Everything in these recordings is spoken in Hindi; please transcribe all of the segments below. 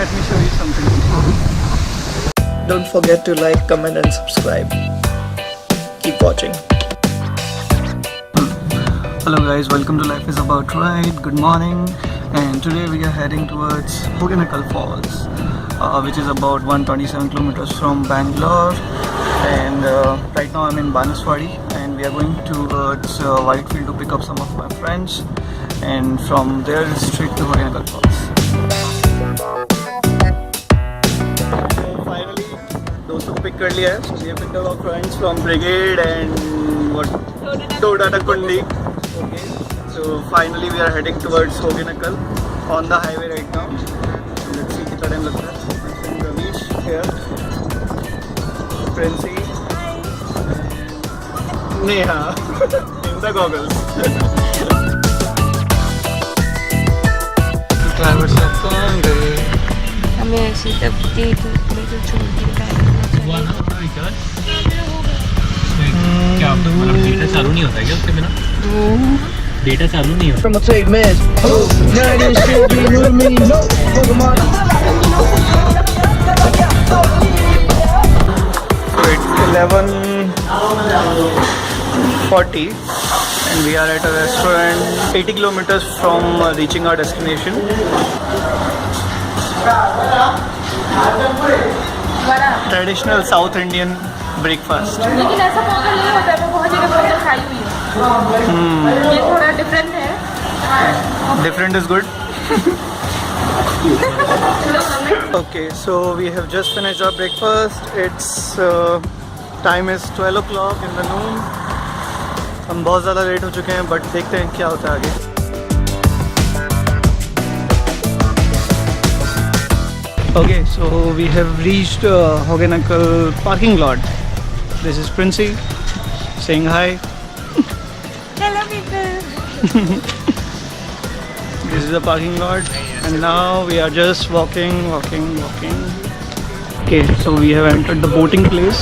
let me show you something. Don't forget to like, comment and subscribe. Keep watching. Hello guys, welcome to Life is About Ride. Good morning. And today we are heading towards Waterfalls, which is about 127 kilometers from Bangalore. And right now I'm in Bangalore and we are going towards Whitefield to pick up some of my friends. And from there straight to Waterfalls. So finally, those who pick कर लिया है. So we have picked up our friends from Brigade and Todata Kundi. Okay. So finally we are heading towards Hoganakal on the highway right now. So let's see कितना time लगता है. My friend Ramesh here, Princey, Neha in the goggles. Driver साहब कहाँ गए? हमें ऐसी तब देखने को छोड़ के क्या मतलब डेटा चालू नहीं होता है क्या उसके बिना? डेटा चालू नहीं होता। From a take man. It's 11:40 and we are at a restaurant 80 kilometers from reaching our destination. Traditional South Indian breakfast. लेकिन ऐसा पोगल नहीं होता है, मैं बहुत जगह पोगल खाई हुई हूँ। ये थोड़ा डिफरेंट है। Different is good. Okay, so we have just finished our breakfast. It's time is 12 o'clock in the noon. हम बहुत ज़्यादा लेट हो चुके हैं, बट देखते हैं क्या होता है आगे. Okay, so we have reached Hoganakal parking lot. This is Princey saying hi. Hello people. This is the parking lot and now we are just walking. Okay, so we have entered the boating place.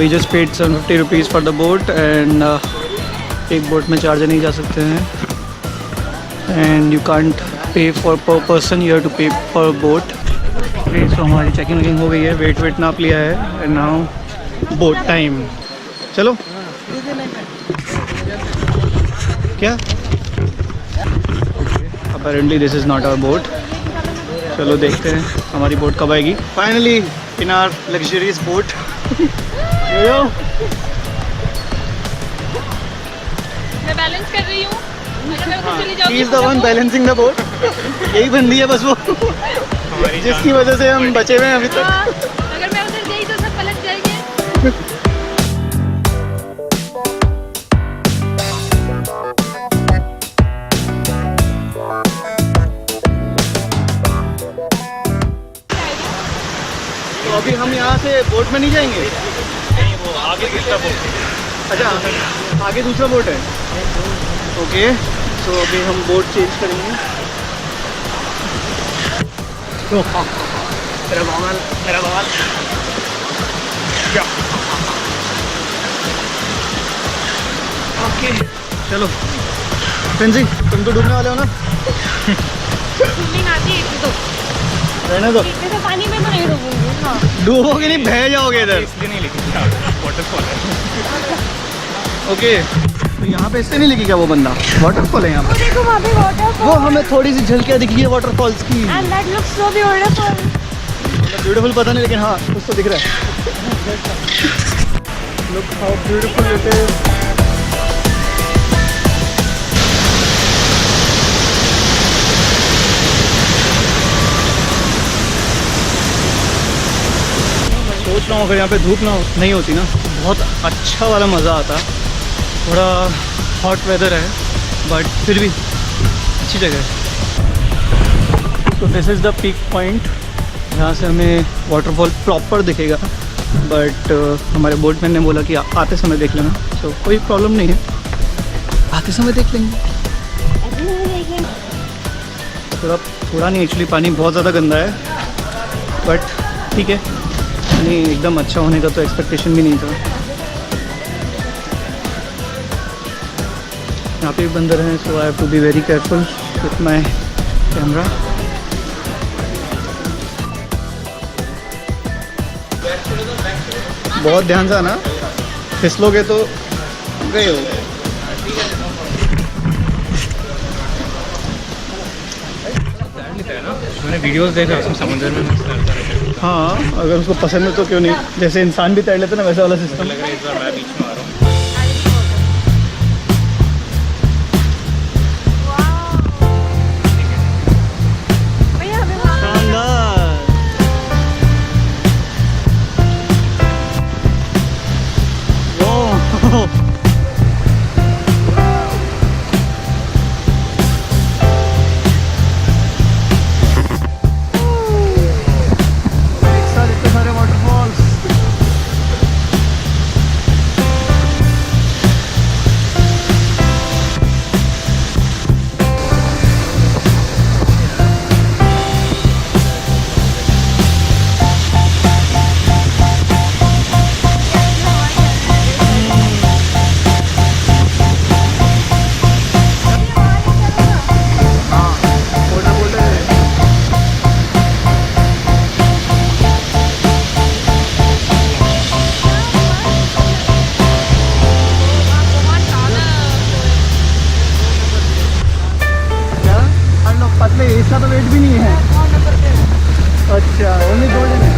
We just paid 750 rupees for the boat and एक boat में 4 जने ही जा सकते हैं and you can't pay for per person, you have to pay per boat. Okay, so हमारी चेकिंग हो गई है, वेट नाप लिया है and now boat time. चलो क्या? Apparently this is not our boat. चलो देखते हैं हमारी बोट कब आएगी. Finally in our luxurious boat. मैं बैलेंस कर रही हूँ. अगर मैं उधर चली जाऊँगी. He is the one balancing the boat. यही बंदी है बस वो, जिसकी वजह से हम बचे हुए हैं अभी तक. अगर मैं उधर गई तो सब पलट जाएंगे. तो अभी हम यहाँ से बोट में नहीं जाएंगे. नहीं, वो आगे दूसरा बोट है। अच्छा, आगे दूसरा बोट है. ओके, तो अभी हम बोट चेंज करेंगे. मेरा बवाल. ओके, चलो. प्रिंसी, तुम तो डूबने वाले हो ना? स्विमिंग आती है तो रहने दो. तो पानी में तो नहीं डूबूंगी. हाँ. डूबोगे नहीं, बह जाओगे इधर. इसलिए नहीं, लेकिन वाटरफॉल है। ओके, तो यहाँ पे इससे नहीं लिखी क्या वो बंदा? वाटरफॉल है यहाँ पे. देखो वहाँ पे वाटरफॉल. वो हमें थोड़ी सी झलकियाँ दिखी है वाटरफॉल्स की. And that looks so beautiful. Beautiful पता नहीं, लेकिन हाँ कुछ तो दिख रहा है. Look how beautiful it is. सोच रहा हूँ अगर यहाँ पे धूप ना नहीं होती ना, बहुत अच्छा वाला मज़ा आता. थोड़ा हॉट वेदर है बट फिर भी अच्छी जगह है. तो this is the peak point, यहाँ से हमें वाटरफॉल प्रॉपर दिखेगा. बट हमारे बोटमैन ने बोला कि आते समय देख लेना. तो कोई प्रॉब्लम नहीं है, आते समय देख लेंगे. थोड़ा नहीं, एक्चुअली पानी बहुत ज़्यादा गंदा है बट ठीक है. नहीं, एकदम अच्छा होने का तो एक्सपेक्टेशन भी नहीं था. यहाँ पे भी बंदर हैं, so I have to be very careful with my camera. बहुत ध्यान से आना, फिसलोगे तो गए हो। मैंने वीडियोस देखा उसमें समुद्र में मस्त तैरता रहता है। हाँ, अगर उसको पसंद है तो क्यों नहीं, जैसे इंसान भी तैर लेते ना वैसा वाला सिस्टम। लग रहा है इस बार मैं बीच में आ रहा हूँ। इसका तो वेट भी नहीं है। अच्छा, ओनली 2 दिन है।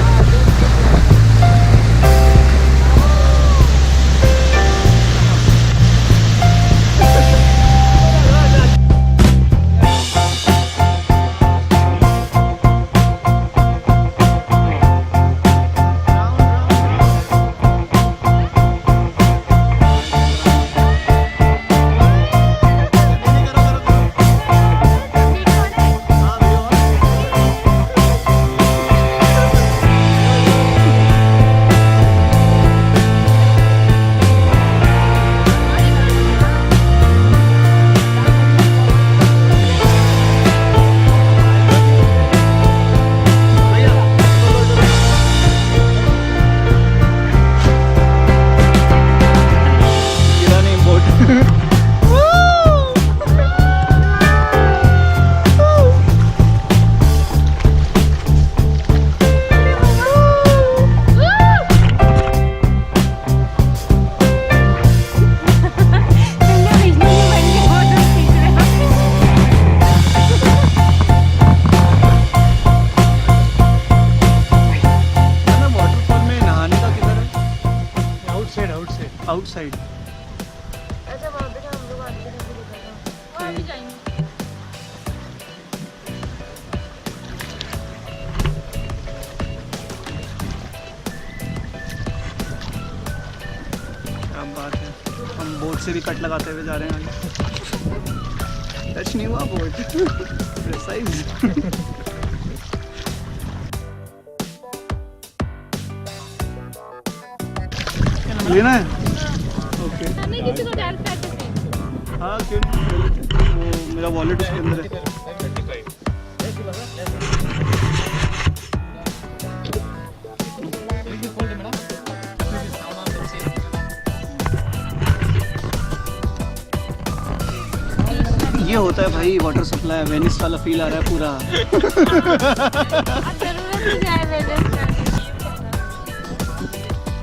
आउटसाइड। अच्छा, वहाँ पे हम लोग आगे वहाँ भी जाएंगे। क्या बात है, हम बोट से भी कट लगाते हुए जा रहे हैं आगे। टच नहीं हुआ बोट। प्रिसाइज। लेना है? ओके। नहीं, किसी को डाल सकते हैं। हाँ क्यों नहीं, वो मेरा वॉलेट उसके अंदर है। ये होता है भाई वाटर सप्लाई, वेनिस वाला फील आ रहा है पूरा।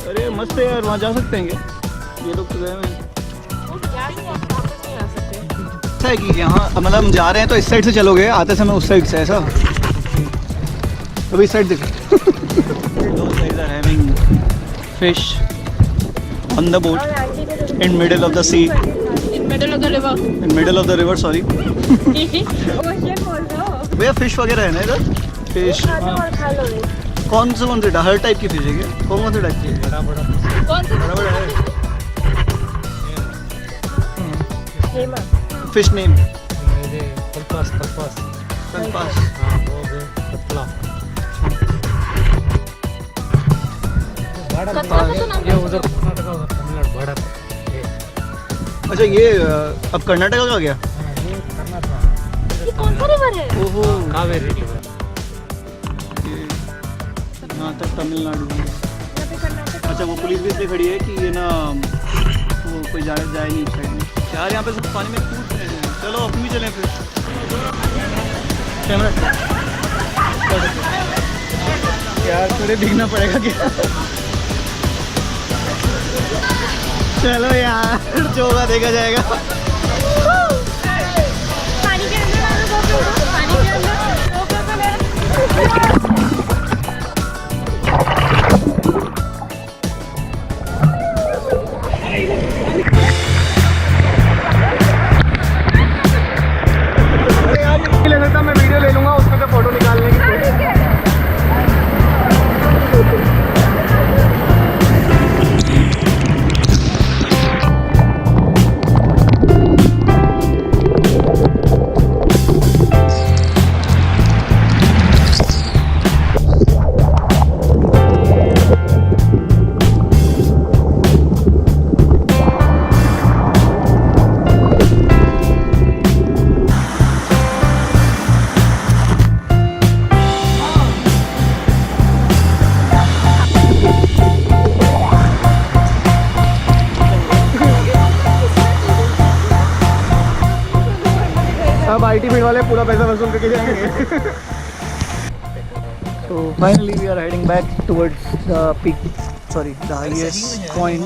अरे मस्त है यार, वहाँ जा सकते हैं क्या? ये लोग तो गए हैं। ऐसा है कि यहाँ मतलब हम जा रहे हैं तो इस साइड से चलोगे, आते समय उस साइड से, ऐसा तो इस साइड देखो। Those guys are having fish on the boat in middle of the sea, In middle of the river. in middle of the river, sorry. Ocean बोलो। भैया फिश वगैरह है ना इधर? फिश खा लो। कौन से हर टाइप की फिश है क्या? कौन से टाइप की है? कौन सा? बड़ा है। हेमा। फिश नेम कल्पास। कल्पास। हाँ, वो कतला। कतला का तो नाम ये उधर कर्नाटका, उधर तमिलनाडु बॉर्डर। अच्छा ये अब कर्नाटका का गया? ये कर्नाटका। ये कौन सा रिवर है? ओहो, कावेरी रिवर। यहाँ तक तमिलनाडु। यहाँ पे कर्नाटक। अच्छा वो पुलिस भी इसलिए खड़ी है कि ये ना वो कोई जाए नहीं इस साइड में यार। यहाँ पे सब पानी में कूद रहे हैं। चलो अपन भी चलें फिर। कैमरा यार थोड़े भीगना पड़ेगा क्या? चलो यार, जो होगा देखा जाएगा। पानी के अंदर डालो GoPro को, पानी के अंदर GoPro को ले। ले सकता, मैं वीडियो ले लूंगा उसमें से फोटो निकालने की। अब IT फील्ड वाले पूरा पैसा वसूल करके जाएंगे। So finally we are heading back towards the peak, sorry, the highest point.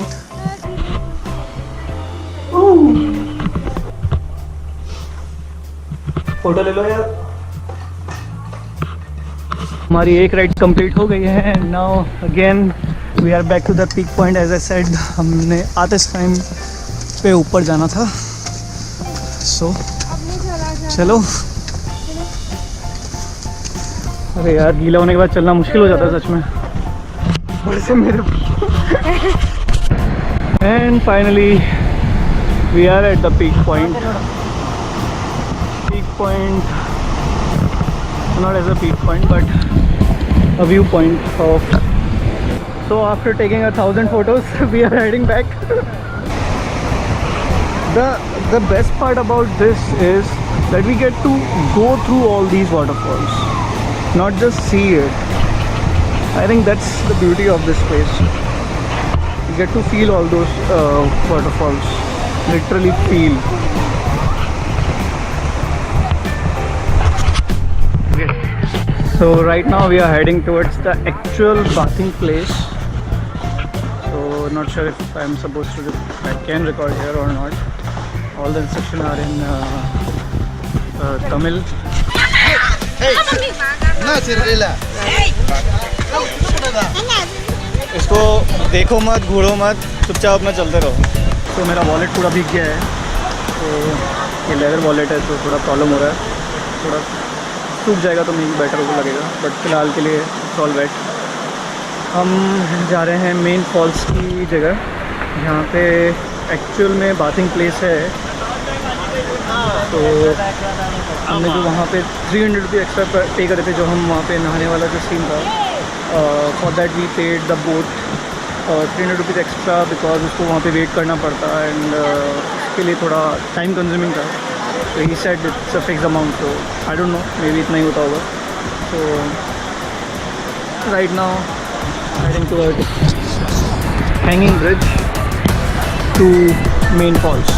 Photo ले लो यार। हमारी एक राइड कंप्लीट हो गई है। Now again we are back to the peak point. As I said, हमने आते टाइम पे ऊपर जाना था। So चलो। अरे यार, गीला होने के बाद चलना मुश्किल हो जाता है सच में। वैसे मेरे and finally we are at the peak point. Peak point, not as a peak point but a viewpoint of. So after taking 1,000 photos we are heading back. The best part about this is that we get to go through all these waterfalls, not just see it. I think that's the beauty of this place. You get to feel all those waterfalls, literally feel. Okay. So right now we are heading towards the actual bathing place. So not sure if I'm supposed to, I can record here or not. All the instructions are in Tamil. इसको देखो मत, घूरो मत, चुपचाप अपना चलते रहो। तो मेरा वॉलेट पूरा भीग गया है, तो ये लेदर वॉलेट है तो थोड़ा प्रॉब्लम हो रहा है। थोड़ा सूख जाएगा तो मेरी बेटर को लगेगा, बट फ़िलहाल के लिए ऑल वेट। हम जा रहे हैं मेन फॉल्स की जगह, जहाँ पे एक्चुअल में बाथिंग प्लेस है। तो हमने जो वहाँ पे 300 रुपये एक्स्ट्रा पे करे थे, जो हम वहाँ पे नहाने वाला जो सीन था, for that we paid the boat 300 rupees extra, because उसको वहाँ पे वेट करना पड़ता एंड इसके लिए थोड़ा टाइम कंज्यूमिंग था। तो he said it's a fix amount, तो I don't know, maybe इतना ही होता होगा। तो right now heading towards hanging bridge to main falls.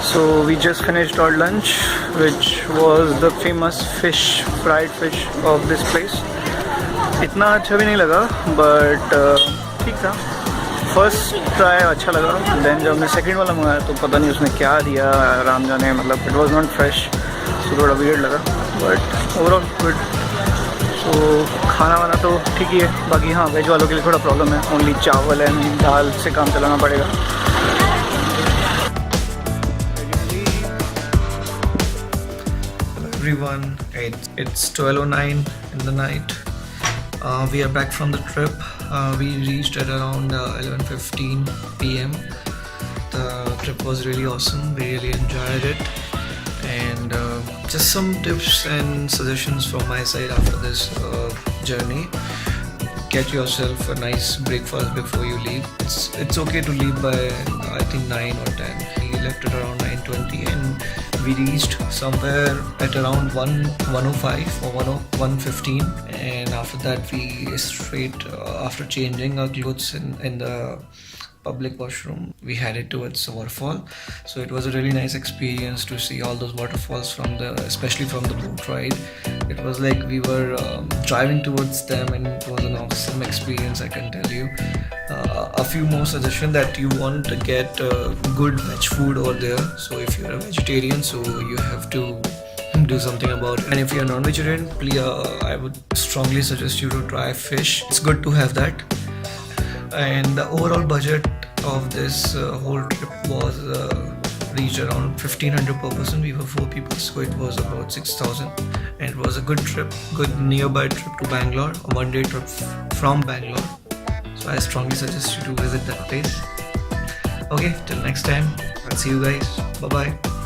So we just finished our lunch, which was the famous fish, fried fish of this place. इतना अच्छा भी नहीं लगा, but ठीक था। फर्स्ट ट्राई अच्छा लगा, देन जब हमने सेकंड वाला मंगाया तो पता नहीं उसने क्या दिया, राम जाने, मतलब इट वाज नॉट फ्रेश, सो थोड़ा वियर्ड लगा, बट ओवरऑल गुड। सो खाना वाना तो ठीक ही है, बाकी हाँ वेज वालों के लिए थोड़ा प्रॉब्लम है, ओनली चावल एंड दाल से काम चलाना पड़ेगा। Everyone, it's 12:09 in the night. We are back from the trip. We reached at around 11:15 p.m. The trip was really awesome. We really enjoyed it, and just some tips and suggestions from my side after this journey. Get yourself a nice breakfast before you leave. It's okay to leave by I think 9 or 10. We left at around 9:20 and we reached somewhere at around 105 or 115, and after that we straight after changing our clothes in the public washroom, we headed towards the waterfall. So it was a really nice experience to see all those waterfalls especially from the boat ride. It was like we were driving towards them, and it was an awesome experience, I can tell you. A few more suggestions that you want to get good veg food over there. So if you're a vegetarian, so you have to do something about it. And if you're a non-vegetarian, please, I would strongly suggest you to try fish. It's good to have that. And the overall budget of this whole trip was reached around 1500 per person. We were 4 people, so it was about 6000, and it was a good trip, good nearby trip to Bangalore, a 1-day trip from Bangalore. So I strongly suggest you to visit that place. Okay, till next time, I'll see you guys. Bye bye.